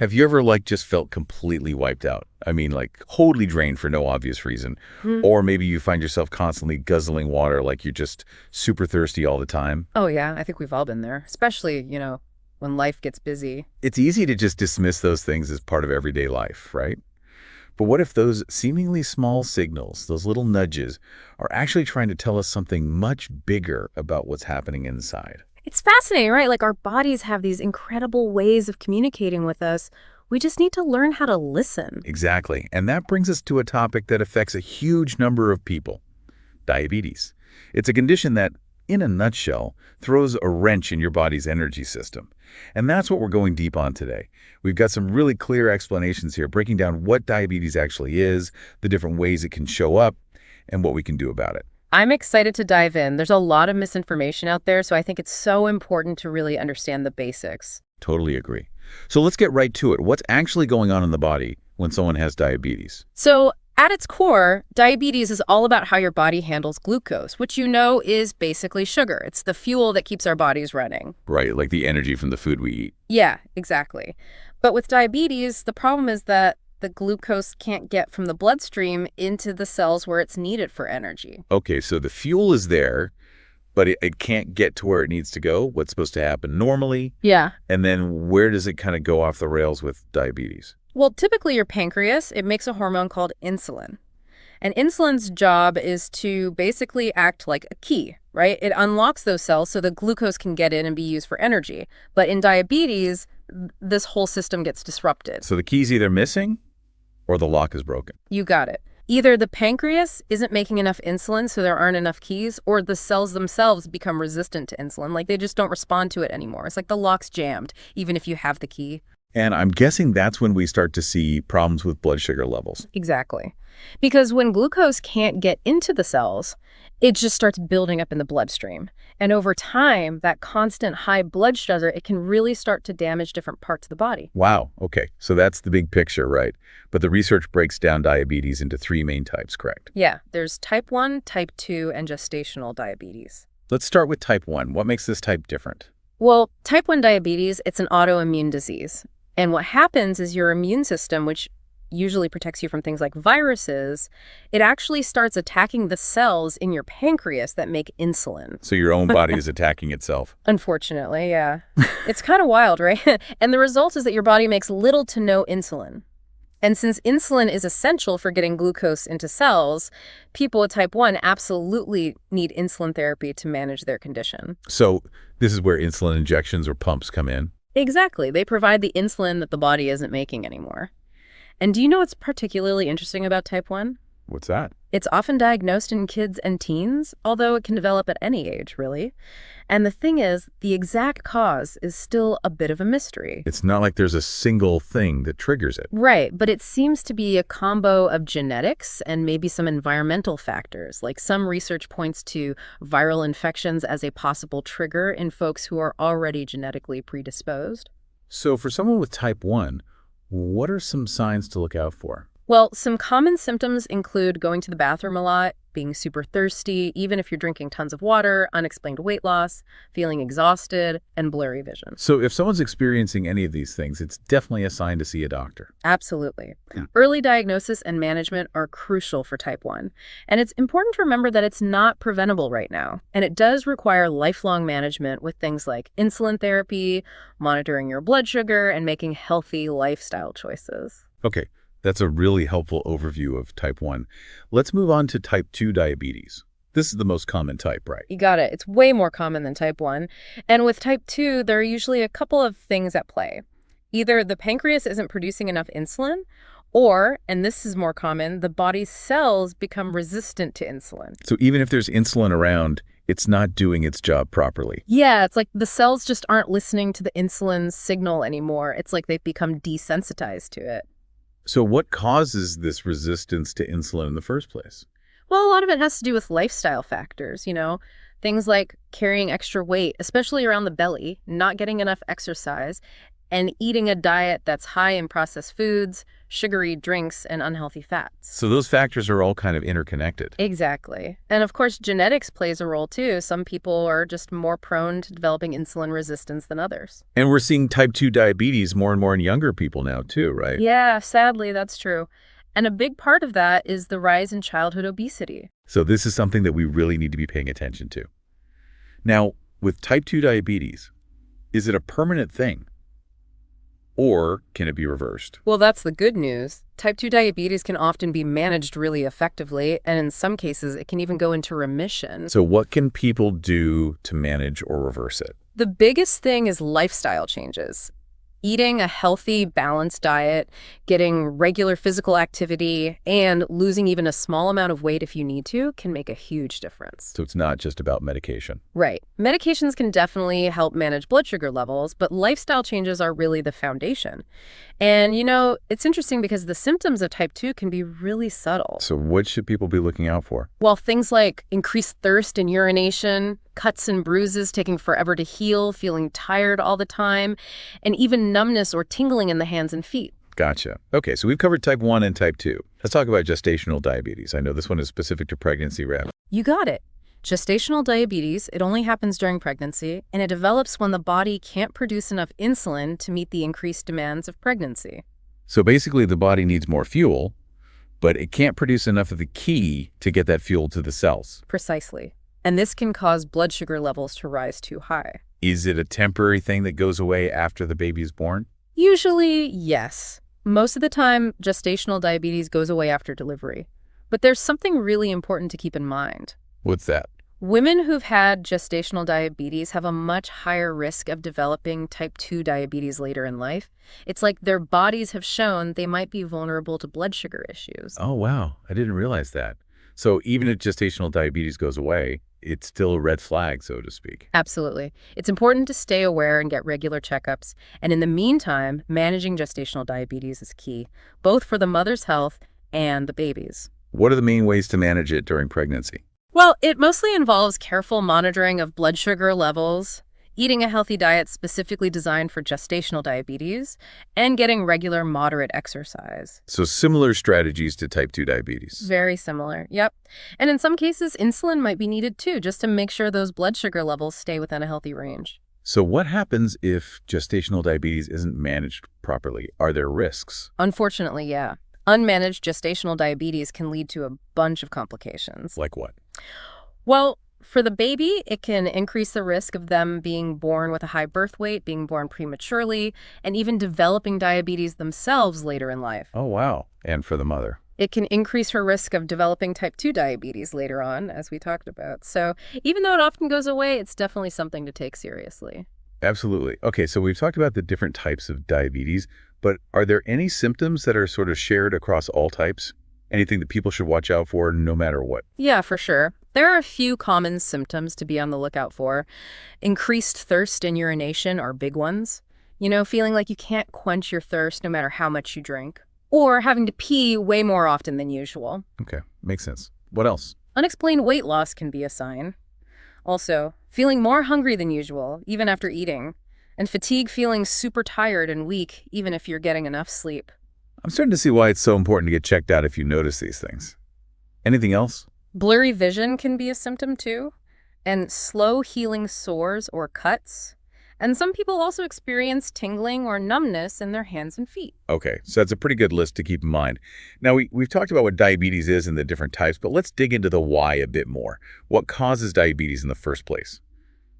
Have you ever, like, just felt completely wiped out? I mean, like, totally drained for no obvious reason. Hmm. Or maybe you find yourself constantly guzzling water like you're just super thirsty all the time. Oh, yeah, I think we've all been there, especially, when life gets busy. It's easy to just dismiss those things as part of everyday life, right? But what if those seemingly small signals, those little nudges, are actually trying to tell us something much bigger about what's happening inside? It's fascinating, right? Like our bodies have these incredible ways of communicating with us. We just need to learn how to listen. Exactly. And that brings us to a topic that affects a huge number of people: diabetes. It's a condition that, in a nutshell, throws a wrench in your body's energy system. And that's what we're going deep on today. We've got some really clear explanations here, breaking down what diabetes actually is, the different ways it can show up, and what we can do about it. I'm excited to dive in. There's a lot of misinformation out there, so I think it's so important to really understand the basics. Totally agree. So let's get right to it. What's actually going on in the body when someone has diabetes? So, at its core, diabetes is all about how your body handles glucose, which is basically sugar. It's the fuel that keeps our bodies running. Right, like the energy from the food we eat. Yeah, exactly. But with diabetes, the problem is that the glucose can't get from the bloodstream into the cells where it's needed for energy. Okay, so the fuel is there, but it can't get to where it needs to go, what's supposed to happen normally. Yeah. And then where does it kind of go off the rails with diabetes? Well, typically your pancreas, it makes a hormone called insulin. And insulin's job is to basically act like a key, right? It unlocks those cells so the glucose can get in and be used for energy. But in diabetes, this whole system gets disrupted. So the key's either missing or the lock is broken. You got it. Either the pancreas isn't making enough insulin, so there aren't enough keys, or the cells themselves become resistant to insulin. Like they just don't respond to it anymore. It's like the lock's jammed, even if you have the key. And I'm guessing that's when we start to see problems with blood sugar levels. Exactly. Because when glucose can't get into the cells, it just starts building up in the bloodstream. And over time, that constant high blood sugar, it can really start to damage different parts of the body. Wow, okay. So that's the big picture, right? But the research breaks down diabetes into three main types, correct? Yeah, there's type 1, type 2, and gestational diabetes. Let's start with type 1. What makes this type different? Well, type 1 diabetes, it's an autoimmune disease. And what happens is your immune system, which usually protects you from things like viruses, it actually starts attacking the cells in your pancreas that make insulin. So your own body is attacking itself. Unfortunately, yeah. It's kind of wild, right? And the result is that your body makes little to no insulin. And since insulin is essential for getting glucose into cells, people with type 1 absolutely need insulin therapy to manage their condition. So this is where insulin injections or pumps come in. Exactly. They provide the insulin that the body isn't making anymore. And do you know what's particularly interesting about type 1? What's that? It's often diagnosed in kids and teens, although it can develop at any age, really. And the thing is, the exact cause is still a bit of a mystery. It's not like there's a single thing that triggers it. Right, but it seems to be a combo of genetics and maybe some environmental factors. Like some research points to viral infections as a possible trigger in folks who are already genetically predisposed. So for someone with type 1, what are some signs to look out for? Well, some common symptoms include going to the bathroom a lot, being super thirsty, even if you're drinking tons of water, unexplained weight loss, feeling exhausted, and blurry vision. So if someone's experiencing any of these things, it's definitely a sign to see a doctor. Absolutely. Yeah. Early diagnosis and management are crucial for type 1. And it's important to remember that it's not preventable right now. And it does require lifelong management with things like insulin therapy, monitoring your blood sugar, and making healthy lifestyle choices. Okay. That's a really helpful overview of type 1. Let's move on to type 2 diabetes. This is the most common type, right? You got it. It's way more common than type 1. And with type 2, there are usually a couple of things at play. Either the pancreas isn't producing enough insulin, or, and this is more common, the body's cells become resistant to insulin. So even if there's insulin around, it's not doing its job properly. Yeah, it's like the cells just aren't listening to the insulin signal anymore. It's like they've become desensitized to it. So what causes this resistance to insulin in the first place? Well, a lot of it has to do with lifestyle factors, things like carrying extra weight, especially around the belly, not getting enough exercise, and eating a diet that's high in processed foods, sugary drinks, and unhealthy fats. So those factors are all kind of interconnected. Exactly. And of course, genetics plays a role too. Some people are just more prone to developing insulin resistance than others. And we're seeing type 2 diabetes more and more in younger people now too, right? Yeah, sadly, that's true. And a big part of that is the rise in childhood obesity. So this is something that we really need to be paying attention to. Now, with type 2 diabetes, is it a permanent thing? Or can it be reversed? Well, that's the good news. Type 2 diabetes can often be managed really effectively, and in some cases, it can even go into remission. So what can people do to manage or reverse it? The biggest thing is lifestyle changes. Eating a healthy, balanced diet, getting regular physical activity, and losing even a small amount of weight if you need to can make a huge difference. So it's not just about medication. Right. Medications can definitely help manage blood sugar levels, but lifestyle changes are really the foundation. And, it's interesting because the symptoms of type 2 can be really subtle. So what should people be looking out for? Well, things like increased thirst and urination, cuts and bruises taking forever to heal, feeling tired all the time, and even numbness or tingling in the hands and feet. Gotcha. Okay, so we've covered type 1 and type 2. Let's talk about gestational diabetes. I know this one is specific to pregnancy, right? You got it. Gestational diabetes, it only happens during pregnancy, and it develops when the body can't produce enough insulin to meet the increased demands of pregnancy. So basically the body needs more fuel, but it can't produce enough of the key to get that fuel to the cells. Precisely. And this can cause blood sugar levels to rise too high. Is it a temporary thing that goes away after the baby is born? Usually, yes. Most of the time, gestational diabetes goes away after delivery. But there's something really important to keep in mind. What's that? Women who've had gestational diabetes have a much higher risk of developing type 2 diabetes later in life. It's like their bodies have shown they might be vulnerable to blood sugar issues. Oh, wow. I didn't realize that. So even if gestational diabetes goes away, it's still a red flag, so to speak. Absolutely. It's important to stay aware and get regular checkups. And in the meantime, managing gestational diabetes is key, both for the mother's health and the baby's. What are the main ways to manage it during pregnancy? Well, it mostly involves careful monitoring of blood sugar levels, eating a healthy diet specifically designed for gestational diabetes, and getting regular moderate exercise. So similar strategies to type 2 diabetes. Very similar, yep. And in some cases, insulin might be needed too, just to make sure those blood sugar levels stay within a healthy range. So what happens if gestational diabetes isn't managed properly? Are there risks? Unfortunately, yeah. Unmanaged gestational diabetes can lead to a bunch of complications. Like what? Well, for the baby, it can increase the risk of them being born with a high birth weight, being born prematurely, and even developing diabetes themselves later in life. Oh, wow. And for the mother? It can increase her risk of developing type 2 diabetes later on, as we talked about. So even though it often goes away, it's definitely something to take seriously. Absolutely. Okay, so we've talked about the different types of diabetes, but are there any symptoms that are sort of shared across all types? Anything that people should watch out for no matter what? Yeah, for sure. There are a few common symptoms to be on the lookout for. Increased thirst and urination are big ones. Feeling like you can't quench your thirst no matter how much you drink. Or having to pee way more often than usual. Okay, makes sense. What else? Unexplained weight loss can be a sign. Also, feeling more hungry than usual, even after eating. And fatigue, feeling super tired and weak, even if you're getting enough sleep. I'm starting to see why it's so important to get checked out if you notice these things. Anything else? Blurry vision can be a symptom too, and slow healing sores or cuts. And some people also experience tingling or numbness in their hands and feet. Okay, so that's a pretty good list to keep in mind. Now, we've talked about what diabetes is and the different types, but let's dig into the why a bit more. What causes diabetes in the first place?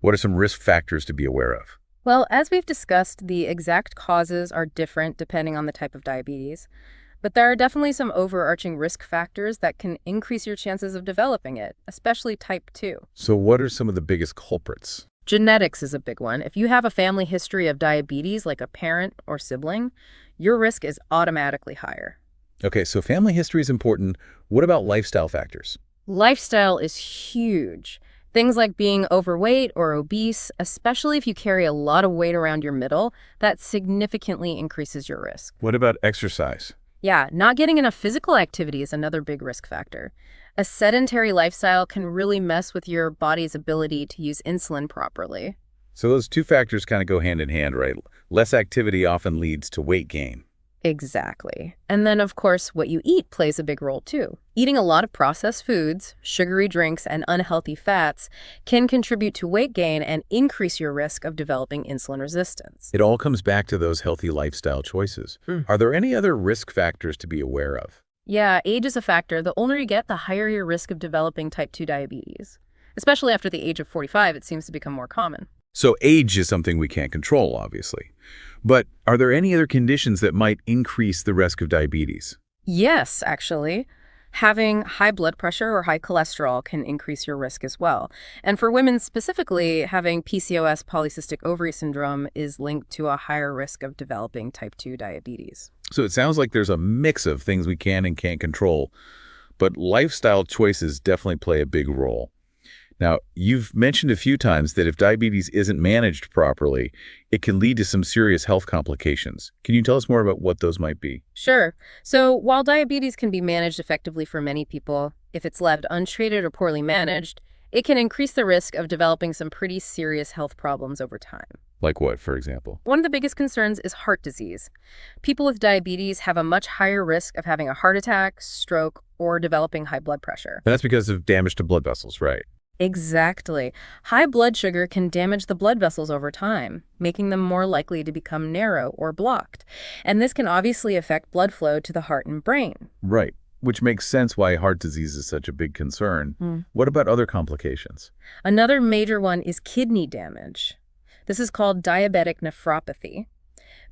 What are some risk factors to be aware of? Well, as we've discussed, the exact causes are different depending on the type of diabetes. But there are definitely some overarching risk factors that can increase your chances of developing it, especially type 2. So what are some of the biggest culprits? Genetics is a big one. If you have a family history of diabetes, like a parent or sibling, your risk is automatically higher. Okay, so family history is important. What about lifestyle factors? Lifestyle is huge. Things like being overweight or obese, especially if you carry a lot of weight around your middle, that significantly increases your risk. What about exercise? Yeah, not getting enough physical activity is another big risk factor. A sedentary lifestyle can really mess with your body's ability to use insulin properly. So those two factors kind of go hand in hand, right? Less activity often leads to weight gain. Exactly. And then, of course, what you eat plays a big role too. Eating a lot of processed foods, sugary drinks, and unhealthy fats can contribute to weight gain and increase your risk of developing insulin resistance. It all comes back to those healthy lifestyle choices. Are there any other risk factors to be aware of? Yeah, age is a factor. The older you get, the higher your risk of developing type 2 diabetes. Especially after the age of 45, it seems to become more common. So age is something we can't control, obviously. But are there any other conditions that might increase the risk of diabetes? Yes, actually. Having high blood pressure or high cholesterol can increase your risk as well. And for women specifically, having PCOS, polycystic ovary syndrome, is linked to a higher risk of developing type 2 diabetes. So it sounds like there's a mix of things we can and can't control, but lifestyle choices definitely play a big role. Now, you've mentioned a few times that if diabetes isn't managed properly, it can lead to some serious health complications. Can you tell us more about what those might be? Sure. So while diabetes can be managed effectively for many people, if it's left untreated or poorly managed, it can increase the risk of developing some pretty serious health problems over time. Like what, for example? One of the biggest concerns is heart disease. People with diabetes have a much higher risk of having a heart attack, stroke, or developing high blood pressure. And that's because of damage to blood vessels, right? Exactly. High blood sugar can damage the blood vessels over time, making them more likely to become narrow or blocked. And this can obviously affect blood flow to the heart and brain. Right, which makes sense why heart disease is such a big concern. What about other complications? Another major one is kidney damage. This is called diabetic nephropathy.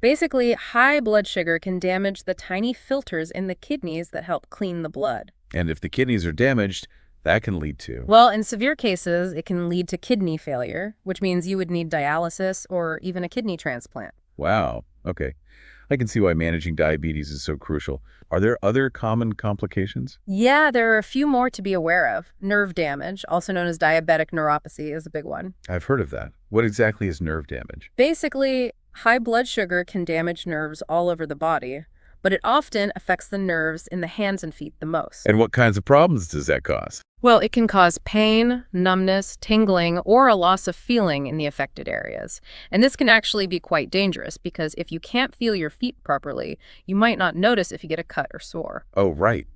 Basically, high blood sugar can damage the tiny filters in the kidneys that help clean the blood. And if the kidneys are damaged, that can lead to... Well, in severe cases, it can lead to kidney failure, which means you would need dialysis or even a kidney transplant. Wow, okay. I can see why managing diabetes is so crucial. Are there other common complications? Yeah, there are a few more to be aware of. Nerve damage, also known as diabetic neuropathy, is a big one. I've heard of that. What exactly is nerve damage? Basically, high blood sugar can damage nerves all over the body, but it often affects the nerves in the hands and feet the most. And what kinds of problems does that cause? Well, it can cause pain, numbness, tingling, or a loss of feeling in the affected areas. And this can actually be quite dangerous because if you can't feel your feet properly, you might not notice if you get a cut or sore. Oh, right.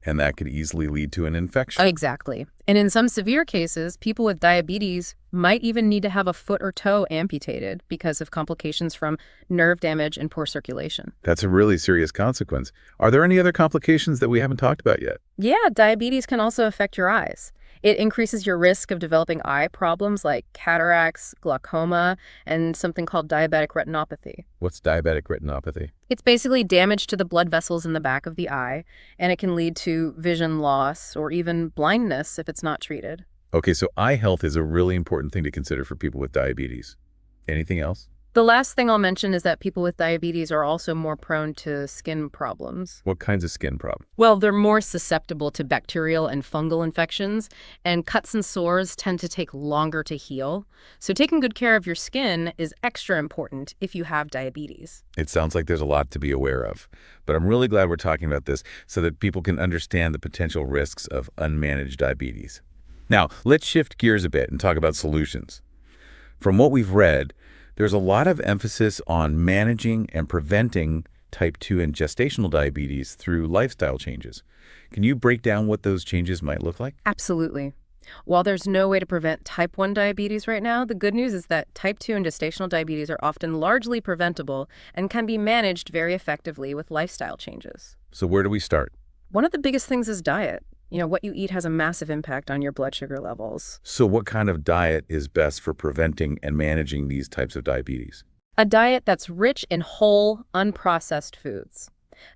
And that could easily lead to an infection. Exactly. And in some severe cases, people with diabetes might even need to have a foot or toe amputated because of complications from nerve damage and poor circulation. That's a really serious consequence. Are there any other complications that we haven't talked about yet? Yeah, diabetes can also affect your eyes. It increases your risk of developing eye problems like cataracts, glaucoma, and something called diabetic retinopathy. What's diabetic retinopathy? It's basically damage to the blood vessels in the back of the eye, and it can lead to vision loss or even blindness if it's not treated. Okay, so eye health is a really important thing to consider for people with diabetes. Anything else? The last thing I'll mention is that people with diabetes are also more prone to skin problems. What kinds of skin problems? Well, they're more susceptible to bacterial and fungal infections, and cuts and sores tend to take longer to heal. So taking good care of your skin is extra important if you have diabetes. It sounds like there's a lot to be aware of, but I'm really glad we're talking about this so that people can understand the potential risks of unmanaged diabetes. Now, let's shift gears a bit and talk about solutions. From what we've read, there's a lot of emphasis on managing and preventing type 2 and gestational diabetes through lifestyle changes. Can you break down what those changes might look like? Absolutely. While there's no way to prevent type 1 diabetes right now, the good news is that type 2 and gestational diabetes are often largely preventable and can be managed very effectively with lifestyle changes. So where do we start? One of the biggest things is diet. What you eat has a massive impact on your blood sugar levels. So what kind of diet is best for preventing and managing these types of diabetes? A diet that's rich in whole, unprocessed foods.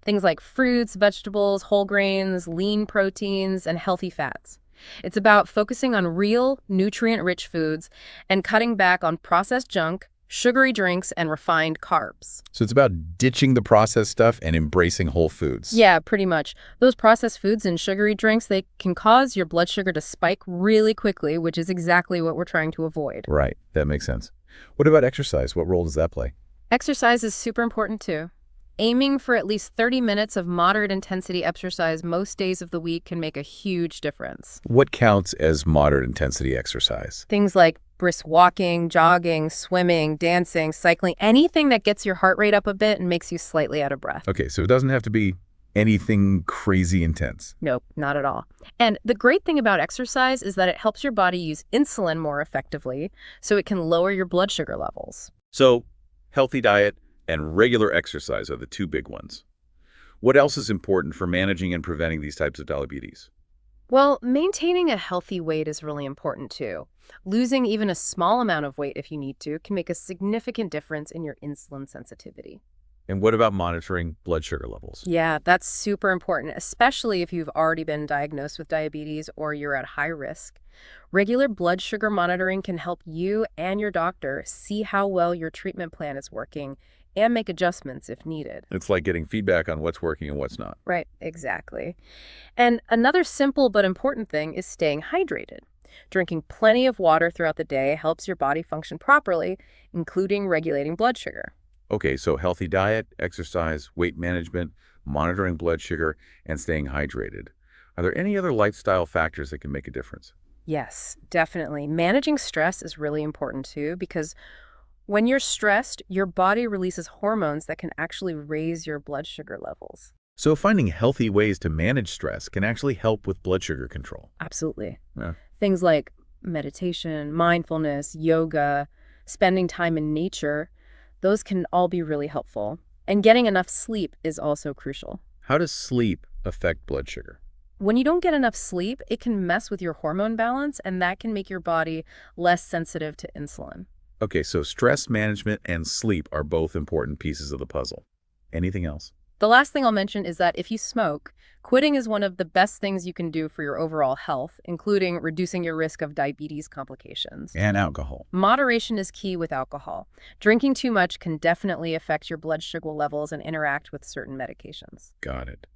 Things like fruits, vegetables, whole grains, lean proteins, and healthy fats. It's about focusing on real, nutrient-rich foods and cutting back on processed junk, sugary drinks, and refined carbs. So it's about ditching the processed stuff and embracing whole foods. Yeah, pretty much. Those processed foods and sugary drinks, they can cause your blood sugar to spike really quickly, which is exactly what we're trying to avoid. Right. That makes sense. What about exercise? What role does that play? Exercise is super important too. Aiming for at least 30 minutes of moderate intensity exercise most days of the week can make a huge difference. What counts as moderate intensity exercise? Things like Brisk walking, jogging, swimming, dancing, cycling, anything that gets your heart rate up a bit and makes you slightly out of breath. Okay, so it doesn't have to be anything crazy intense. Nope, not at all. And the great thing about exercise is that it helps your body use insulin more effectively, so it can lower your blood sugar levels. So, healthy diet and regular exercise are the two big ones. What else is important for managing and preventing these types of diabetes? Well, maintaining a healthy weight is really important too. Losing even a small amount of weight if you need to can make a significant difference in your insulin sensitivity. And what about monitoring blood sugar levels? Yeah, that's super important, especially if you've already been diagnosed with diabetes or you're at high risk. Regular blood sugar monitoring can help you and your doctor see how well your treatment plan is working and make adjustments if needed. It's like getting feedback on what's working and what's not. Right, exactly. And another simple but important thing is staying hydrated. Drinking plenty of water throughout the day helps your body function properly, including regulating blood sugar. Okay, so healthy diet, exercise, weight management, monitoring blood sugar, and staying hydrated. Are there any other lifestyle factors that can make a difference? Yes, definitely. Managing stress is really important too, because when you're stressed, your body releases hormones that can actually raise your blood sugar levels. So finding healthy ways to manage stress can actually help with blood sugar control. Absolutely. Yeah. Things like meditation, mindfulness, yoga, spending time in nature, those can all be really helpful. And getting enough sleep is also crucial. How does sleep affect blood sugar? When you don't get enough sleep, it can mess with your hormone balance, and that can make your body less sensitive to insulin. Okay, so stress management and sleep are both important pieces of the puzzle. Anything else? The last thing I'll mention is that if you smoke, quitting is one of the best things you can do for your overall health, including reducing your risk of diabetes complications. And alcohol. Moderation is key with alcohol. Drinking too much can definitely affect your blood sugar levels and interact with certain medications. Got it.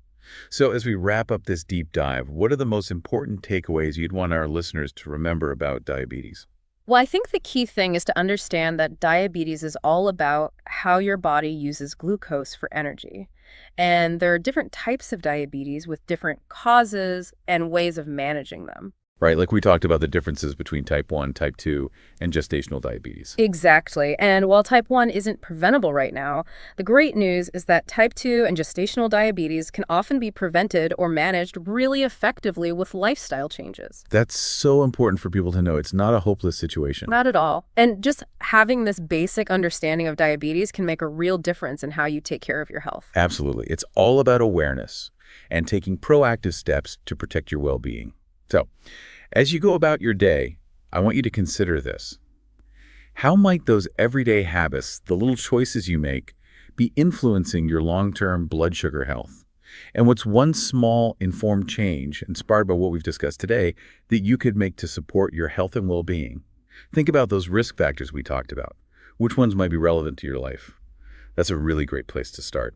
So as we wrap up this deep dive, what are the most important takeaways you'd want our listeners to remember about diabetes? Well, I think the key thing is to understand that diabetes is all about how your body uses glucose for energy. And there are different types of diabetes with different causes and ways of managing them. Right, like we talked about the differences between type 1, type 2, and gestational diabetes. Exactly. And while type 1 isn't preventable right now, the great news is that type 2 and gestational diabetes can often be prevented or managed really effectively with lifestyle changes. That's so important for people to know. It's not a hopeless situation. Not at all. And just having this basic understanding of diabetes can make a real difference in how you take care of your health. Absolutely. It's all about awareness and taking proactive steps to protect your well-being. So, as you go about your day, I want you to consider this. How might those everyday habits, the little choices you make, be influencing your long-term blood sugar health? And what's one small, informed change, inspired by what we've discussed today, that you could make to support your health and well-being? Think about those risk factors we talked about. Which ones might be relevant to your life? That's a really great place to start.